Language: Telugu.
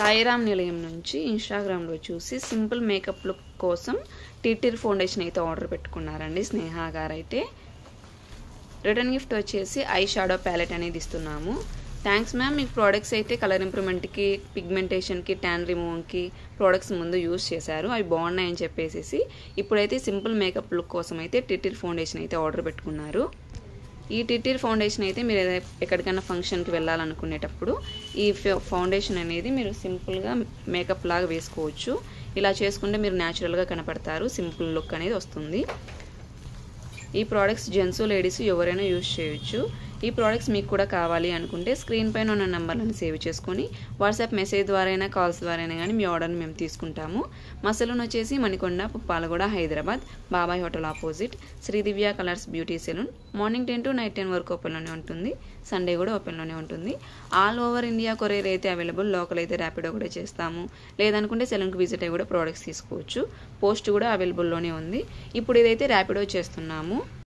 సాయిరామ్ నిలయం నుంచి ఇన్స్టాగ్రామ్లో చూసి సింపుల్ మేకప్ లుక్ కోసం టీటీర్ ఫౌండేషన్ అయితే ఆర్డర్ పెట్టుకున్నారండి స్నేహ గారు అయితే. రిటర్న్ గిఫ్ట్ వచ్చేసి ఐ షాడో ప్యాలెట్ అనేది ఇస్తున్నాము. థ్యాంక్స్ మ్యామ్, మీకు ప్రోడక్ట్స్ అయితే కలర్ ఇంప్రూవ్మెంట్కి, పిగ్మెంటేషన్కి, ట్యాన్ రిమూవ్కి ప్రోడక్ట్స్ ముందు యూజ్ చేశారు, అవి బాగున్నాయని చెప్పేసి ఇప్పుడైతే సింపుల్ మేకప్ లుక్ కోసం అయితే టీటీర్ ఫౌండేషన్ అయితే ఆర్డర్ పెట్టుకున్నారు. ఈ టీటీర్ ఫౌండేషన్ అయితే మీరు ఎక్కడికైనా ఫంక్షన్కి వెళ్ళాలనుకునేటప్పుడు ఈ ఫౌండేషన్ అనేది మీరు సింపుల్గా మేకప్ లాగా వేసుకోవచ్చు. ఇలా చేసుకుంటే మీరు న్యాచురల్గా కనపడతారు, సింపుల్ లుక్ అనేది వస్తుంది. ఈ ప్రోడక్ట్స్ జెంట్స్ లేడీస్ ఎవరైనా యూజ్ చేయొచ్చు. ఈ ప్రోడక్ట్స్ మీకు కూడా కావాలి అనుకుంటే స్క్రీన్ పైన ఉన్న నెంబర్లను సేవ్ చేసుకొని వాట్సాప్ మెసేజ్ ద్వారా అయినా కాల్స్ ద్వారా అయినా కానీ మీ ఆర్డర్ని మేము తీసుకుంటాము. మా సెలూన్ వచ్చేసి Manikonda, Puppalaguda, Hyderabad, Babai hotel opposite, Sridivya colours beauty salon. Morning 10 to night 10 వరకు ఓపెన్లోనే ఉంటుంది, సండే కూడా ఓపెన్లోనే ఉంటుంది. ఆల్ ఓవర్ ఇండియా కొరియర్ అయితే అవైలబుల్, లోకల్ అయితే ర్యాపిడో కూడా చేస్తాము. లేదనుకుంటే సెలూన్కి విజిట్ అయ్యి కూడా ప్రోడక్ట్స్ తీసుకోవచ్చు. పోస్ట్ కూడా అవైలబుల్లోనే ఉంది. ఇప్పుడు ఇదైతే ర్యాపిడో చేస్తున్నాము.